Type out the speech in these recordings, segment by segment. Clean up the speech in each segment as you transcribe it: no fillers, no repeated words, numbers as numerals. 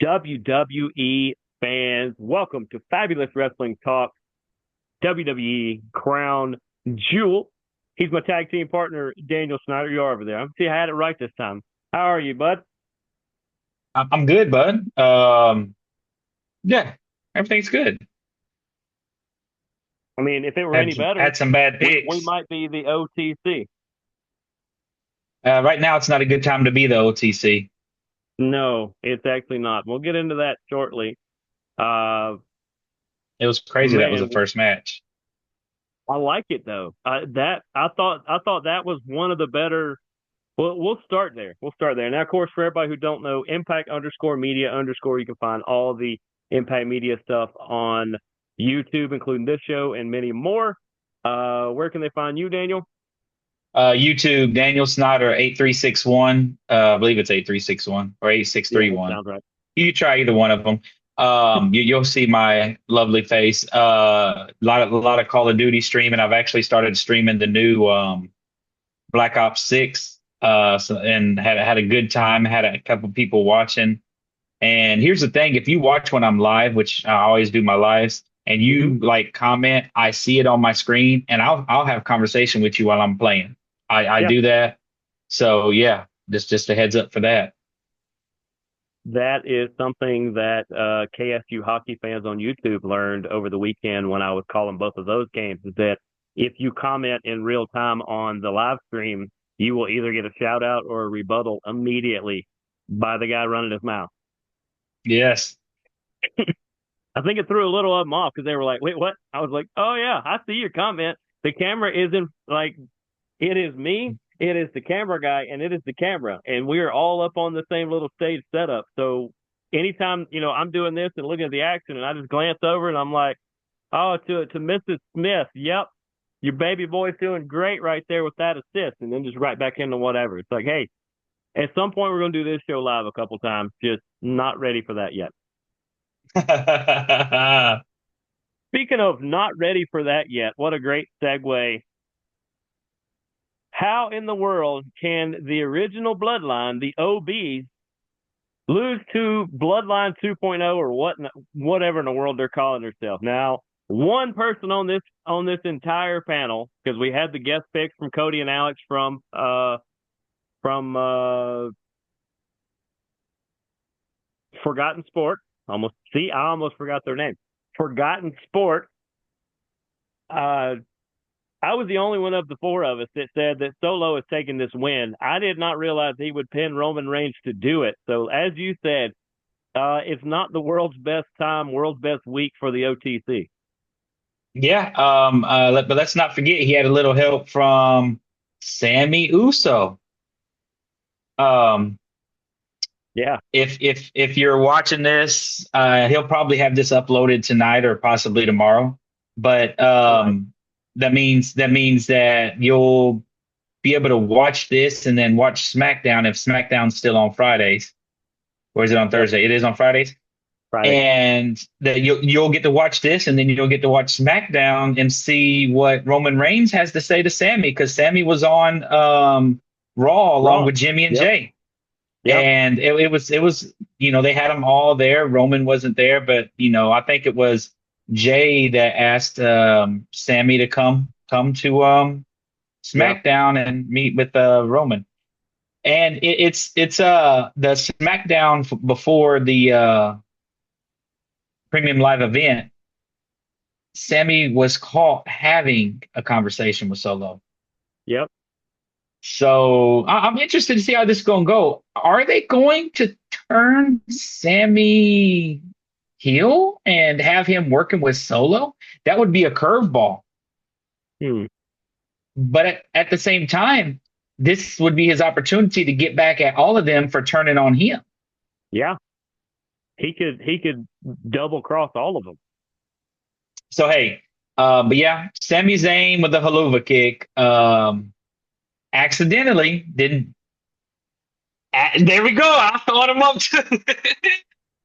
WWE fans, welcome to Fabulous Wrestling Talk, WWE Crown Jewel. He's my tag team partner, Daniel Snyder. You're over there. See, I had it right this time. How are you, bud? I'm good, bud. Yeah, everything's good. I mean, if it were any Had better, had some bad we picks. might be the OTC. Right now, it's not a good time to be the OTC. No, it's actually not. We'll get into that shortly. Uh, It was crazy that was the man, first match. I like it though. I thought that was one of the better. Well, we'll start there. We'll start there. Now, of course, for everybody who don't know, Impact underscore media underscore, you can find all the Impact Media stuff on YouTube, including this show and many more. Where can they find you, Daniel? YouTube, Daniel Snyder 8361. I believe it's 8361 or Yeah, that 8631. sounds right. You try either one of them. You'll see my lovely face. A lot of Call of Duty streaming. I've actually started streaming the new Black Ops 6. And had a good time. Had a couple people watching. And here's the thing, if you watch when I'm live, which I always do my lives, and Hmm. you like comment, I see it on my screen and I'll have conversation with you while I'm playing. I Yeah, do that. So yeah, just a heads up for that. that is something that KSU hockey fans on YouTube learned over the weekend when I was calling both of those games. Is that if you comment in real time on the live stream, you will either get a shout out or a rebuttal immediately by the guy running his mouth. Yes. I think it threw a little of them off because they were like, "Wait, what?" I was like, "Oh yeah, I see your comment. The camera isn't like it is me. It is the camera guy, and it is the camera, and we are all up on the same little stage setup. So anytime I'm doing this and looking at the action, and I just glance over and I'm like, "Oh, to Mrs. Smith, yep, your baby boy's doing great right there with that assist," and then just right back into whatever. It's like, hey, at some point we're gonna do this show live a couple times. Just not ready for that yet. Speaking of not ready for that yet, what a great segue. How in the world can the original Bloodline, the OBs, lose to Bloodline 2.0 or whatever in the world they're calling themselves? Now, one person on this entire panel, because we had the guest picks from Cody and Alex from Forgotten Sport. I almost forgot their name. Forgotten Sport. Uh, I was the only one of the four of us that said that Solo is taking this win. I did not realize he would pin Roman Reigns to do it. So, as you said, it's not the world's best time, world's best week for the OTC. Yeah. But let's not forget he had a little help from Sammy Uso. Um, Yeah, if you're watching this, he'll probably have this uploaded tonight or possibly tomorrow. But right. that means that you'll be able to watch this and then watch SmackDown if SmackDown's still on Fridays, or is it on Yep. Thursday? It is on Fridays, Friday. and that you'll get to watch this, and then you'll get to watch SmackDown and see what Roman Reigns has to say to Sammy because Sammy was on Raw along Raw. with Jimmy and Yep. Jay. Yep. And it was they had them all there. Roman wasn't there, but I think it was Jay that asked Sammy to come to Yeah. SmackDown and meet with Roman. And it's the SmackDown before the premium live event. Sammy was caught having a conversation with Solo. Yep. So I'm interested to see how this is going to go. Are they going to turn Sammy heel and have him working with Solo? That would be a curveball. Hmm. But at the same time, this would be his opportunity to get back at all of them for turning on him. Yeah. He could double cross all of them. So hey, but yeah, Sami Zayn with the haluva kick, accidentally didn't. There we go. I thought him up too.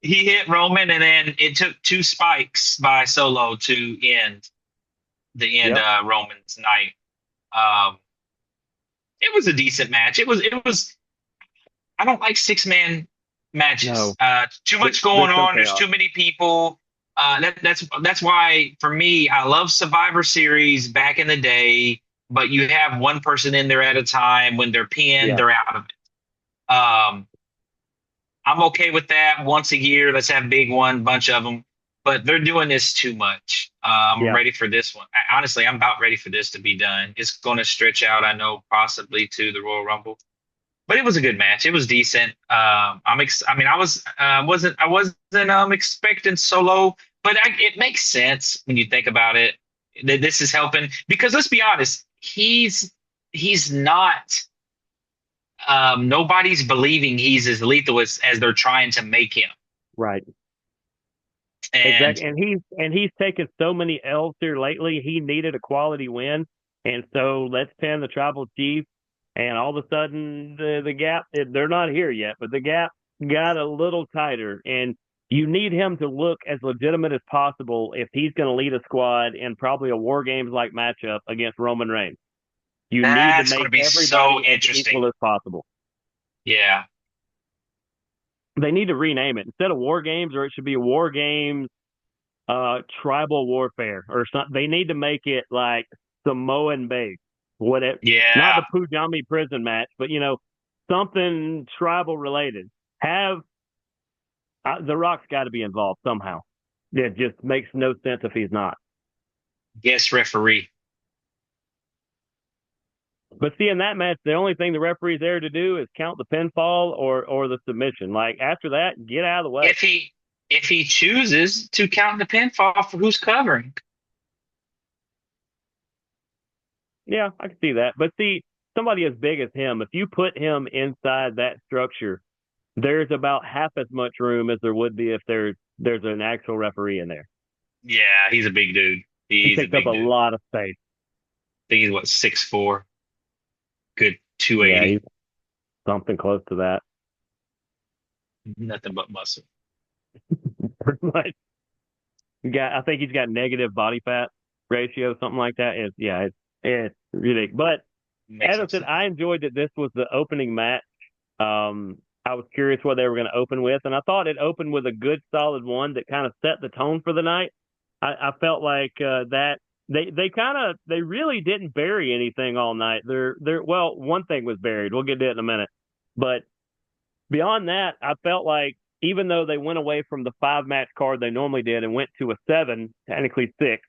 He hit Roman, and then it took two spikes by Solo to end Yep. Roman's night. Um, it was a decent match. It was. I don't like 6-man matches. No, Too much they're going so on. There's too chaotic. many people. That's why for me, I love Survivor Series back in the day, but you have one person in there at a time. When they're pinned, Yeah, they're out of it. I'm okay with that. Once a year, let's have a big one, bunch of them. But they're doing this too much. I'm yeah, ready for this one. Honestly, I'm about ready for this to be done. It's going to stretch out, I know, possibly to the Royal Rumble. But it was a good match. It was decent. I mean, I wasn't expecting Solo, but it makes sense when you think about it that this is helping because let's be honest, he's not. Nobody's believing he's as lethal as they're trying to make him. right. And Exactly. And he's taken so many L's here lately. He needed a quality win, and so let's pin the tribal chief. And all of a sudden, the gap they're not here yet, but the gap got a little tighter. And you need him to look as legitimate as possible if he's going to lead a squad in probably a War Games like matchup against Roman Reigns. You need to that's going make to be so everybody as interesting. equal as possible. Yeah. They need to rename it instead of War Games, or it should be War Games tribal warfare or something. They need to make it like Samoan based, whatever. Not Yeah. the Pujami prison match, but something tribal related. Have The Rock's got to be involved somehow. It just makes no sense if he's not. Guest referee. But see, in that match, the only thing the referee's there to do is count the pinfall or the submission. Like after that, get out of the way. If he chooses to count the pinfall for who's covering. Yeah, I can see that. But see, somebody as big as him, if you put him inside that structure, there's about half as much room as there would be if there's an actual referee in there. Yeah, he's a big dude. He He's a takes up a big dude. lot of space. I think he's what 6'4", good Yeah, 280. he's something close to that. Nothing but muscle. Pretty much. I think he's got negative body fat ratio, something like that. It's ridiculous. But Makes as I no said, sense. I enjoyed that this was the opening match. I was curious what they were going to open with, and I thought it opened with a good, solid one that kind of set the tone for the night. I felt like that they really didn't bury anything all night. Well, one thing was buried. We'll get to it in a minute, but beyond that, I felt like even though they went away from the 5 match card they normally did and went to a 7, technically 6,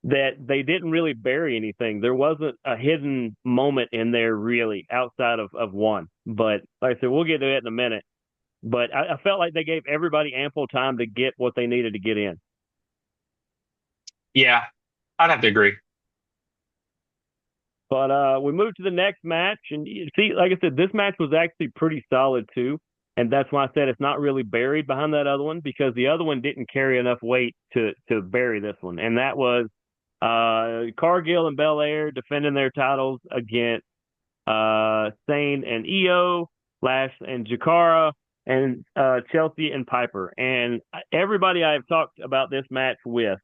that they didn't really bury anything. There wasn't a hidden moment in there really outside of one. But like I said, we'll get to it in a minute. But I felt like they gave everybody ample time to get what they needed to get in. Yeah, I'd have to agree. But we moved to the next match, and you see, like I said, this match was actually pretty solid too, and that's why I said it's not really buried behind that other one because the other one didn't carry enough weight to bury this one, and that was Cargill and Belair defending their titles against Sane and Io, Lash and Jakara, and Chelsea and Piper. And everybody I've talked about this match with,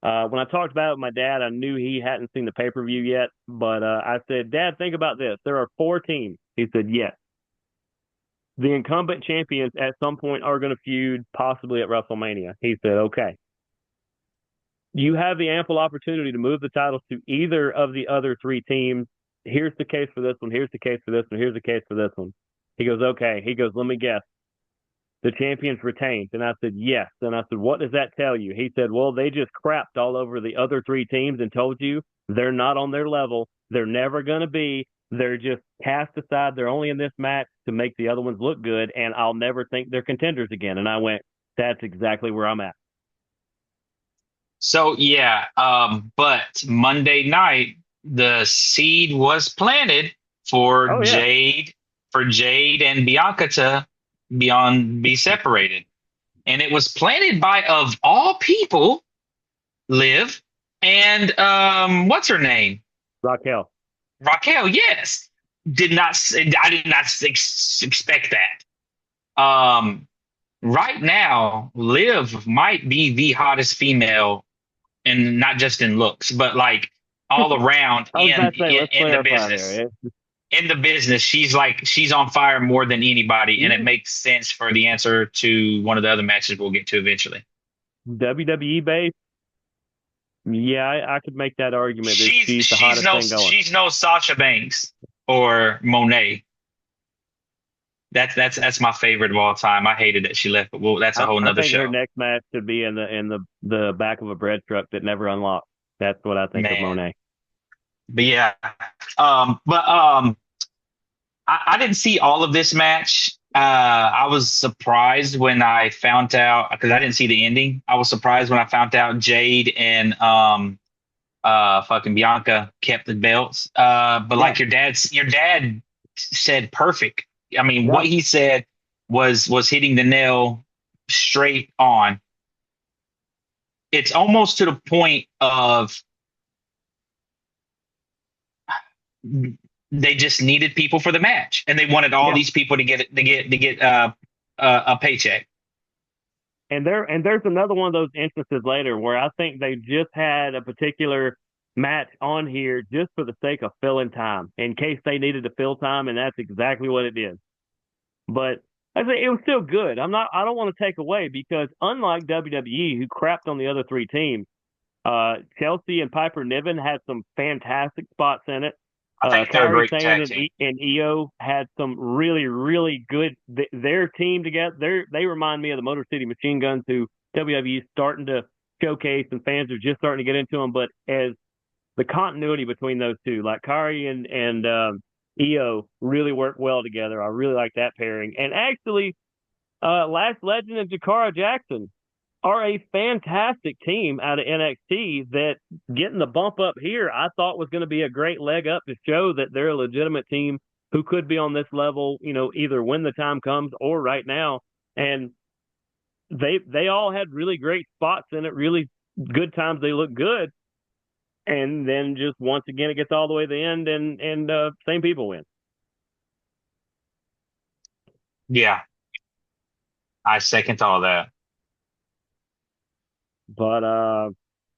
when I talked about it with my dad, I knew he hadn't seen the pay-per-view yet, but I said, Dad, think about this. There are 4 teams. He said, yes. The incumbent champions at some point are going to feud, possibly at WrestleMania. He said, okay. You have the ample opportunity to move the titles to either of the other 3 teams. Here's the case for this one. Here's the case for this one. Here's the case for this one. He goes, okay. He goes, let me guess. The champions retained. And I said, yes. And I said, what does that tell you? He said, well, they just crapped all over the other 3 teams and told you they're not on their level. They're never going to be. They're just cast aside. They're only in this match to make the other ones look good. And I'll never think they're contenders again. And I went, that's exactly where I'm at. So yeah, but Monday night the seed was planted for Oh, yeah. Jade and Bianca to be separated, and it was planted by of all people, Liv and what's her name, Raquel. Raquel. Yes, I did not expect that. Right now, Liv might be the hottest female, and not just in looks, but like all around I was about to say, in let's the clarify business. there. in the business, she's on fire more than anybody, and it makes sense for the answer to one of the other matches we'll get to eventually. WWE based, yeah, I could make that argument that she's the hottest thing going. She's no Sasha Banks or Monet. That's my favorite of all time. I hated that she left, but well, that's a whole I nother think her show. next match should be in the back of a bread truck that never unlocked. That's what I think of Man. Monet. But yeah. But I didn't see all of this match. I was surprised when I found out because I didn't see the ending. I was surprised when I found out Jade and fucking Bianca kept the belts. But like your dad said perfect. I mean, what he said was hitting the nail straight on. It's almost to the point of they just needed people for the match, and they wanted all these people to get a paycheck. And there's another one of those instances later where I think they just had a particular match on here just for the sake of filling time in case they needed to fill time, and that's exactly what it did. But I say it was still good. I don't want to take away because unlike WWE, who crapped on the other three teams, Chelsea and Piper Niven had some fantastic spots in it. I think they're a Kairi great Sane tag team. and Io had some really, really good. Their team together, they remind me of the Motor City Machine Guns, who WWE is starting to showcase, and fans are just starting to get into them. But as the continuity between those two, like Kairi and Io, really work well together. I really like that pairing. And actually, Last Legend and Jakara Jackson are a fantastic team out of NXT that getting the bump up here, I thought was going to be a great leg up to show that they're a legitimate team who could be on this level, either when the time comes or right now. And they all had really great spots in it, really good times. They look good. And then just once again, it gets all the way to the end and same people win. Yeah. I second all that. But I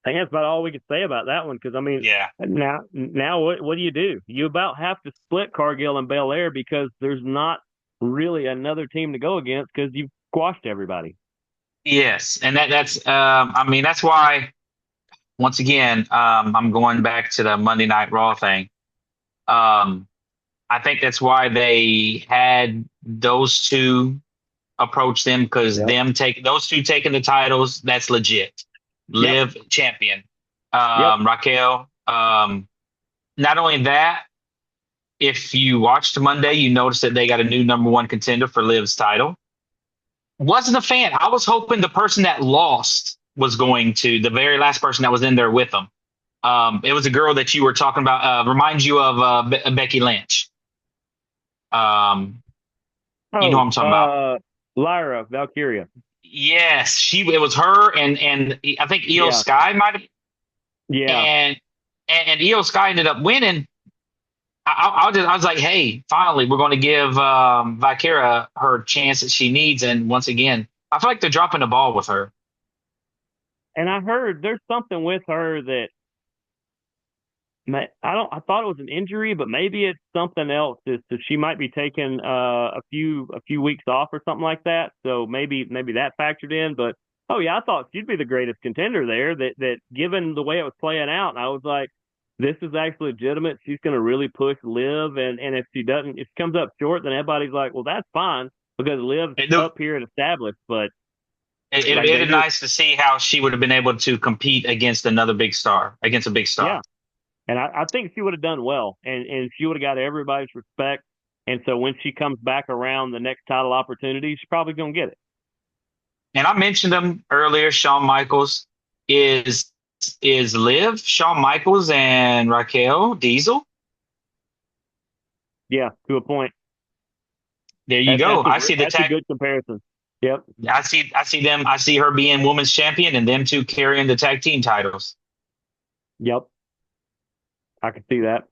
think that's about all we could say about that one. Because I mean, now what do? You about have to split Cargill and Belair because there's not really another team to go against because you've squashed everybody. Yes, and that's I mean that's why once again I'm going back to the Monday Night Raw thing. I think that's why they had those two approach them because those two taking the titles, that's legit. Liv champion. Raquel. Not only that, if you watched Monday, you noticed that they got a new number one contender for Liv's title. Wasn't a fan. I was hoping the person that lost was going to the very last person that was in there with them. It was a girl that you were talking about. Reminds you of Becky Lynch. You know what I'm talking about. Lyra Valkyria. Yes, it was her and I think Io Sky might have. Yeah. And Io Sky ended up winning. I was like, hey, finally, we're going to give Valkyria her chance that she needs. And once again, I feel like they're dropping the ball with her. And I heard there's something with her that I thought it was an injury, but maybe it's something else. Is that she might be taking a few weeks off or something like that. So maybe that factored in. But I thought she'd be the greatest contender there. That given the way it was playing out, and I was like, this is actually legitimate. She's going to really push Liv, and if she comes up short, then everybody's like, well, that's fine because Liv's up here and established. But it'd be nice to see how she would have been able to compete against a big star. Yeah. And I think she would have done well, and she would have got everybody's respect. And so when she comes back around the next title opportunity, she's probably going to get it. And I mentioned them earlier. Shawn Michaels is Liv, Shawn Michaels, and Raquel Diesel. Yeah, to a point. There you go. I see that's a good comparison. Yep. I see them. I see her being women's champion, and them two carrying the tag team titles. Yep. I can see that.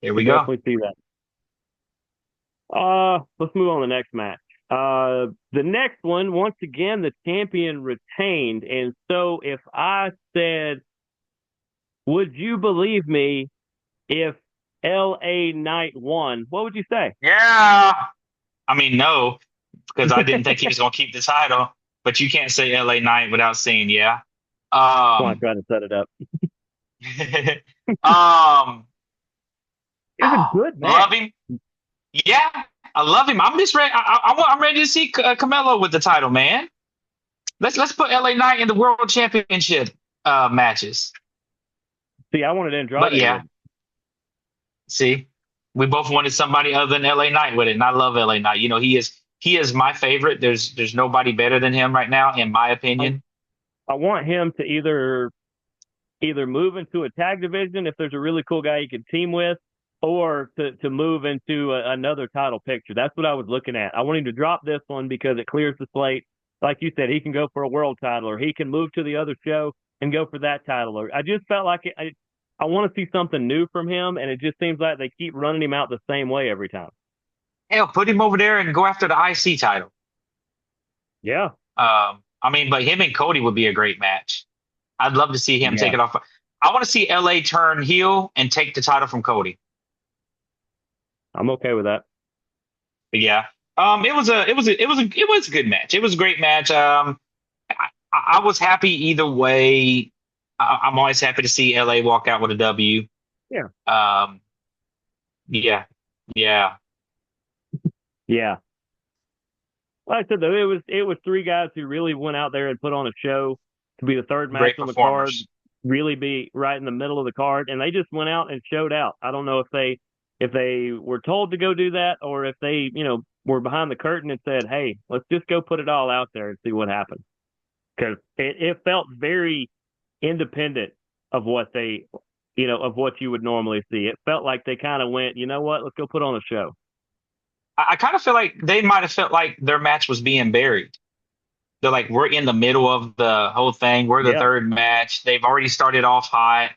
There we go. Definitely see that. Let's move on to the next match. The next one, once again, the champion retained. And so if I said, would you believe me if LA Knight won, what would you say? Yeah. I mean, no, because I didn't think he was going to keep the title. But you can't say LA Knight without saying yeah. Why I Um, tried to set it up. um, It was a good match. love him. Yeah, I love him. I'm just ready. I'm ready to see Camelo with the title, man. Let's put LA Knight in the World Championship matches. See, I wanted But Andrade yeah, with. see, we both wanted somebody other than LA Knight with it, and I love LA Knight. You know, he is my favorite. There's nobody better than him right now, in my I, opinion. I want him to either move into a tag division if there's a really cool guy you can team with, or to move into another title picture. That's what I was looking at. I want him to drop this one because it clears the slate. Like you said, he can go for a world title, or he can move to the other show and go for that title. Or I just felt like I want to see something new from him, and it just seems like they keep running him out the same way every time. Hell, put him over there and go after the IC title. Yeah, I mean, but him and Cody would be a great match. I'd love to see him take yeah, it off. I want to see LA turn heel and take the title from Cody. I'm okay with that. But yeah, it was a good match. It was a great match. I was happy either way. I'm always happy to see LA walk out with a W. Yeah, Um, yeah, yeah, yeah. Like I said, though, it was three guys who really went out there and put on a show to be the third match great on the card, performers. really be right in the middle of the card, and they just went out and showed out. I don't know if they were told to go do that, or if they were behind the curtain and said, "Hey, let's just go put it all out there and see what happens," because it felt very independent of what they of what you would normally see. It felt like they kind of went, you know what, let's go put on a show. I kind of feel like they might have felt like their match was being buried. They're like, we're in the middle of the whole thing. We're the Yeah, third match. They've already started off hot.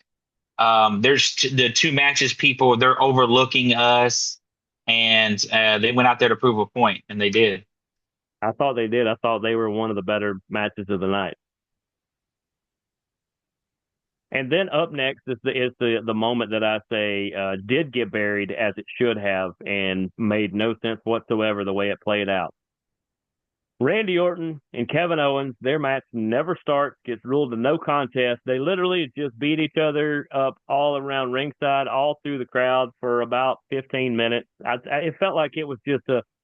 There's the two matches people, they're overlooking us. And they went out there to prove a point, and they did. I thought they did. I thought they were one of the better matches of the night. And then up next is the moment that I say did get buried as it should have and made no sense whatsoever the way it played out. Randy Orton and Kevin Owens, their match never starts, gets ruled a no contest. They literally just beat each other up all around ringside, all through the crowd for about 15 minutes. It felt like it was just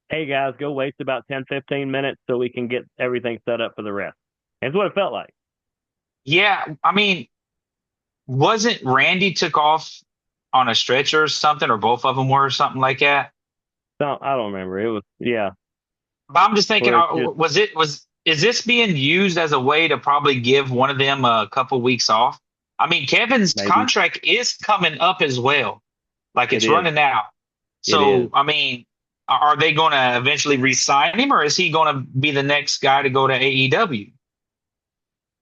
hey guys, go waste about 10, 15 minutes so we can get everything set up for the rest. That's what it felt like. Yeah, I mean, wasn't Randy took off on a stretcher or something, or both of them were, or something like that? So I don't remember. It was, yeah, But I'm just thinking, where it's just, is this being used as a way to probably give one of them a couple weeks off? I mean, Kevin's maybe contract is coming up as well. Like it it's is. running out. It is. So, I mean, are they going to eventually re-sign him, or is he going to be the next guy to go to AEW?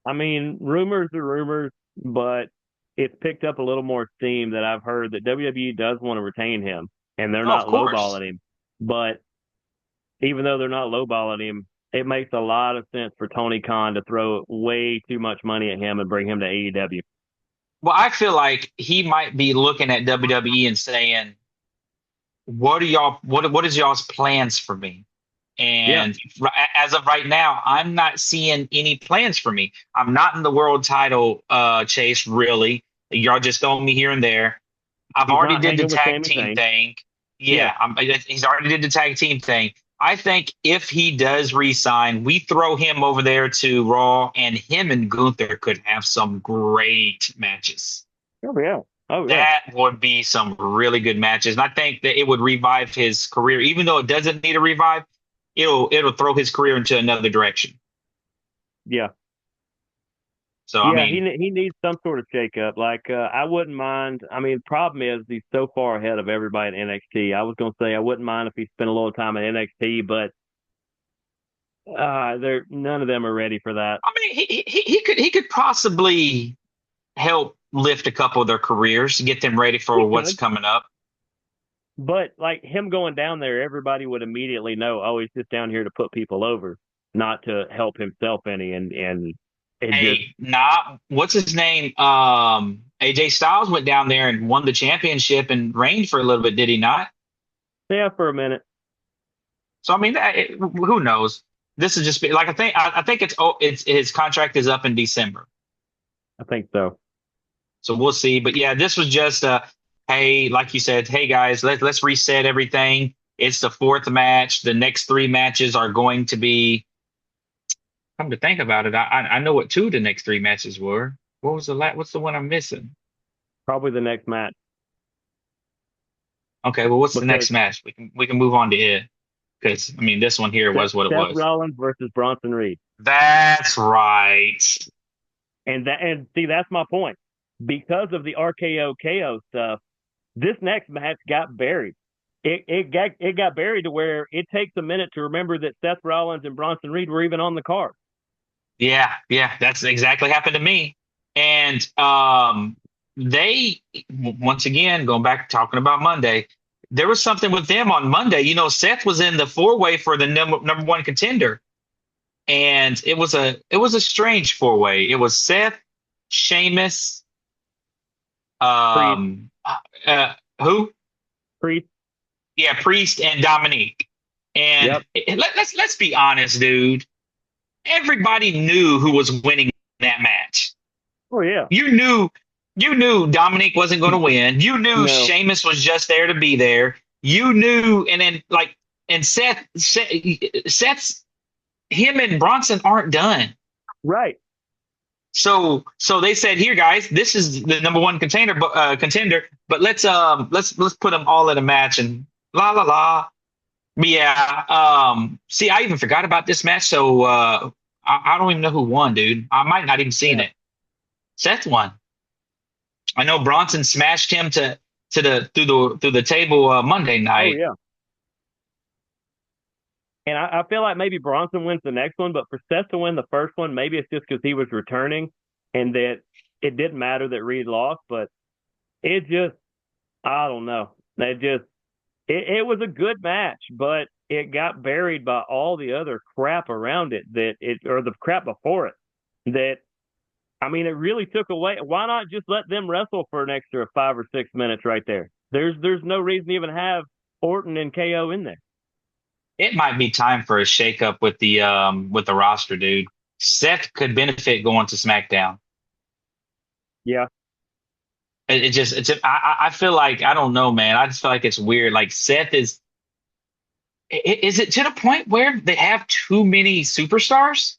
I mean, rumors are rumors, but it's picked up a little more steam that I've heard that WWE does want to retain him and they're Oh, of not course. lowballing him. But even though they're not lowballing him, it makes a lot of sense for Tony Khan to throw way too much money at him and bring him to AEW. Well, I feel like he might be looking at WWE and saying, "What are y'all? What is y'all's plans for me?" Yeah, And as of right now, I'm not seeing any plans for me. I'm not in the world title chase, really. Y'all just throwing me here and there. I've he's already not did the hanging with tag Sami team Zayn. thing. Yeah, Yeah, he's already did the tag team thing. I think if he does resign, we throw him over there to Raw, and him and Gunther could have some great matches. oh yeah, oh yeah, That would be some really good matches. And I think that it would revive his career. Even though it doesn't need a revive, it'll throw his career into another direction. yeah. So I Yeah, mean, he needs some sort of shakeup. Like I wouldn't mind. I mean, problem is he's so far ahead of everybody in NXT. I was gonna say I wouldn't mind if he spent a little time in NXT, but they're none of them are ready for that. I mean, he could possibly help lift a couple of their careers, get them ready for He what's could, coming up. but like him going down there, everybody would immediately know. Oh, he's just down here to put people over, not to help himself any. And it just Hey, nah, what's his name? AJ Styles went down there and won the championship and reigned for a little bit, did he not? Yeah, for a minute. So I mean, who knows? This is just like I think it's his contract is up in December, I think so. so we'll see. But yeah, this was just hey, like you said, hey guys, let's reset everything. It's the fourth match. The next three matches are going to be. Come to think about it, I know what two of the next three matches were. What was the What's the one I'm missing? Probably the next match Okay, well, what's the because next match? We can move on to it because I mean this one here was what it Seth was. Rollins versus Bronson Reed. That's right. And see, that's my point. Because of the RKO KO stuff, this next match got buried. It got buried to where it takes a minute to remember that Seth Rollins and Bronson Reed were even on the card. Yeah, yeah, that's exactly happened to me. And they once again going back talking about Monday, there was something with them on Monday. You know, Seth was in the four-way for the number one contender, and it was a strange four-way. It was Seth, Sheamus, Priest, um, who? Priest. Yeah, Priest and Dominique. And Yep. let's be honest, dude. Everybody knew who was winning that match. Oh yeah. You knew Dominic wasn't going to win. You knew No. Sheamus was just there to be there. You knew, and then like, and Seth's him and Bronson aren't done. Right. So they said, here, guys, this is the number one contender, but let's put them all in a match and la la la. Yeah. See, I even forgot about this match, so I don't even know who won, dude. I might not even seen Yeah. it. Seth won. I know Bronson smashed him to the through the table Monday Oh night. yeah. And I feel like maybe Bronson wins the next one, but for Seth to win the first one, maybe it's just because he was returning and that it didn't matter that Reed lost, but it just, I don't know. It was a good match, but it got buried by all the other crap around it or the crap before it that, I mean, it really took away. Why not just let them wrestle for an extra 5 or 6 minutes right there? There's no reason to even have Orton and KO in there. It might be time for a shakeup with the roster, dude. Seth could benefit going to SmackDown. Yeah. I feel like I don't know, man. I just feel like it's weird. Like Seth is it to the point where they have too many superstars?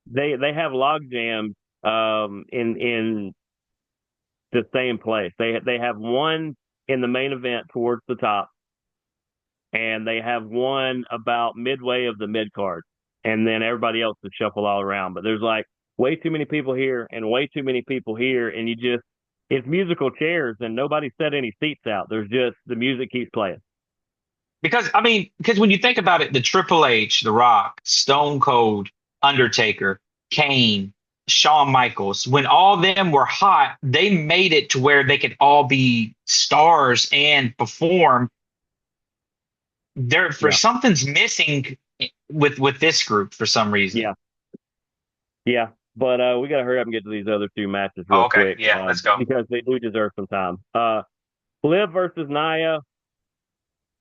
They have log jams in the same place. They have one in the main event towards the top, and they have one about midway of the mid card, and then everybody else is shuffled all around. But there's like way too many people here and way too many people here, and it's musical chairs, and nobody set any seats out. There's just the music keeps playing. Because I mean, because when you think about it, the Triple H, The Rock, Stone Cold, Undertaker, Kane, Shawn Michaels, when all them were hot, they made it to where they could all be stars and perform. There for Yeah, something's missing with this group for some reason. yeah, yeah. But we got to hurry up and get to these other two matches Oh, real okay, quick yeah, let's go. because they do deserve some time. Liv versus Nia.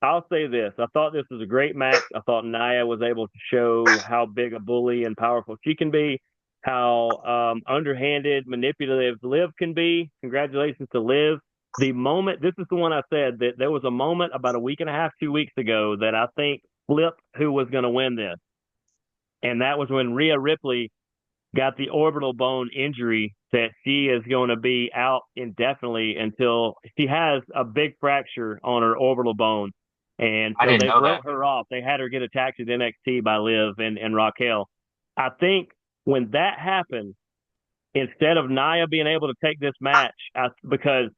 I'll say this. I thought this was a great match. I thought Nia was able to show how big a bully and powerful she can be, how underhanded, manipulative Liv can be. Congratulations to Liv. This is the one I said that there was a moment about a week and a half, 2 weeks ago that I think flipped who was going to win this. And that was when Rhea Ripley got the orbital bone injury that she is going to be out indefinitely until she has a big fracture on her orbital bone. And I so didn't they know that. wrote her off. They had her get attacked at NXT by Liv and Raquel. I think when that happened, instead of Nia being able to take this match, because,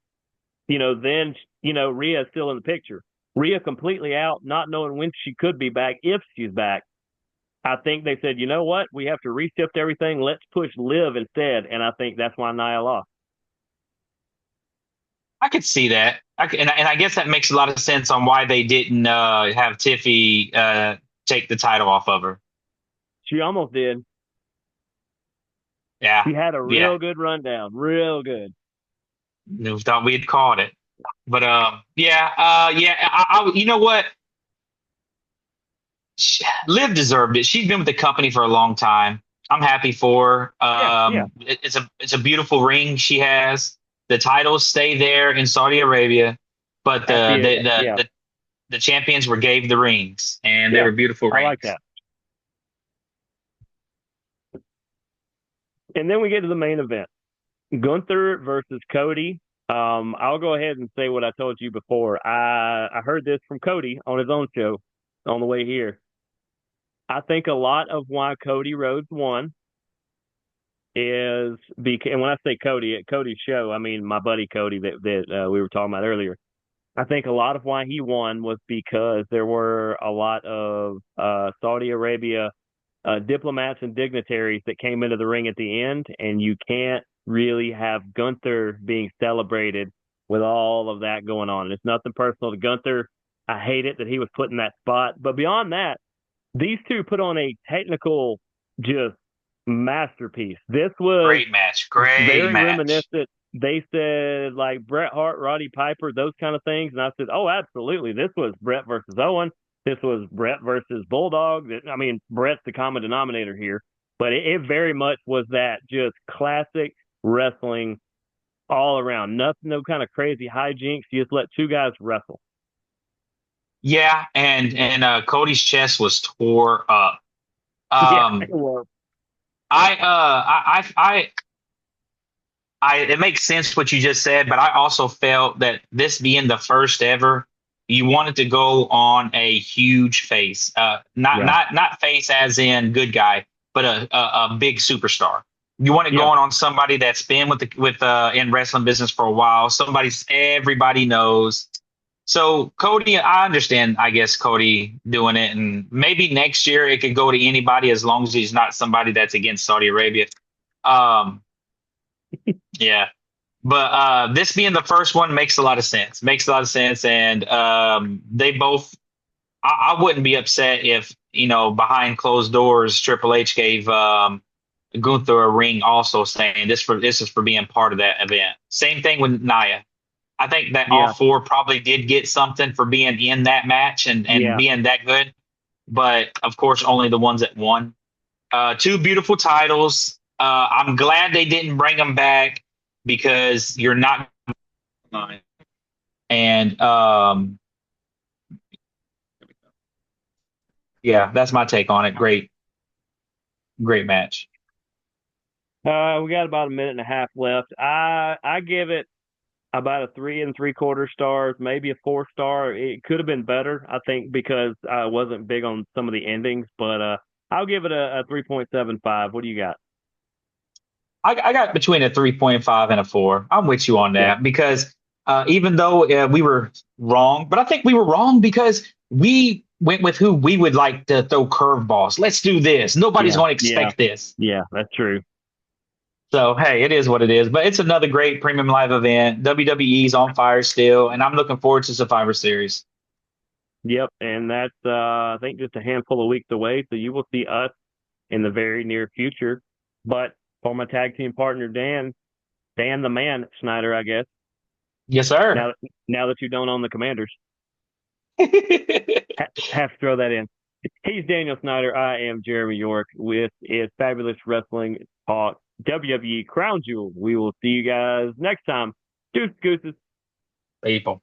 then, Rhea is still in the picture. Rhea completely out, not knowing when she could be back, if she's back. I think they said, you know what? We have to reshift everything. Let's push Liv instead. And I think that's why Nia lost. I could see that. And I guess that makes a lot of sense on why they didn't have Tiffy take the title off of her. She almost did. Yeah, She had a yeah. real good rundown, real good. We thought we had caught it, but yeah, yeah. You know what? Liv deserved it. She's been with the company for a long time. I'm happy for her. Yeah, yeah. It's a beautiful ring she has. The titles stay there in Saudi Arabia, but At the yeah, the champions were gave the rings, and they yeah. were beautiful I like rings. that. And then we get to the main event. Gunther versus Cody. I'll go ahead and say what I told you before. I heard this from Cody on his own show on the way here. I think a lot of why Cody Rhodes won is because, and when I say Cody at Cody's show, I mean my buddy Cody that we were talking about earlier. I think a lot of why he won was because there were a lot of Saudi Arabia diplomats and dignitaries that came into the ring at the end, and you can't really have Gunther being celebrated with all of that going on. It's nothing personal to Gunther. I hate it that he was put in that spot. But beyond that, these two put on a technical just masterpiece. This was Great match. Great very match. reminiscent. They said like Bret Hart, Roddy Piper, those kind of things. And I said, oh, absolutely. This was Bret versus Owen. This was Bret versus Bulldog. I mean, Bret's the common denominator here, but it very much was that just classic wrestling all around. Nothing, no kind of crazy hijinks. You just let two guys wrestle. Yeah, and Cody's chest was tore up. Yeah, Um, well, it makes sense what you just said, but I also felt that this being the first ever, you wanted to go on a huge face, yeah, not face as in good guy, but a big superstar. You want to go yeah, on somebody that's been with in wrestling business for a while, everybody knows. So Cody, I understand, I guess Cody doing it, and maybe next year it could go to anybody as long as he's not somebody that's against Saudi Arabia. Um, yeah. But this being the first one makes a lot of sense. Makes a lot of sense, and they both. I wouldn't be upset if behind closed doors, Triple H gave Gunther a ring, also saying this is for being part of that event. Same thing with Nia. I think that all yeah, four probably did get something for being in that match and yeah. being that good, but of course only the ones that won. Two beautiful titles. I'm glad they didn't bring them back because you're not. And yeah, that's my take on it. Great match. We got about a minute and a half left. I give it about a 3 and 3/4 stars, maybe a 4 star. It could have been better, I think, because I wasn't big on some of the endings, but I'll give it a 3.75. What do you got? I got between a 3.5 and a 4. I'm with you on Yeah, that because even though we were wrong, but I think we were wrong because we went with who we would like to throw curveballs. Let's do this. Nobody's yeah, going to yeah, expect this. yeah. That's true. So hey, it is what it is. But it's another great premium live event. WWE's on fire still, and I'm looking forward to Survivor Series. Yep, and that's I think just a handful of weeks away. So you will see us in the very near future. But for my tag team partner Dan the Man Snyder, I guess. Yes, sir. Now that you don't own the Commanders, have to throw that in. He's Daniel Snyder. I am Jeremy York with is Fabulous Wrestling Talk WWE Crown Jewel. We will see you guys next time. Deuce gooses. People.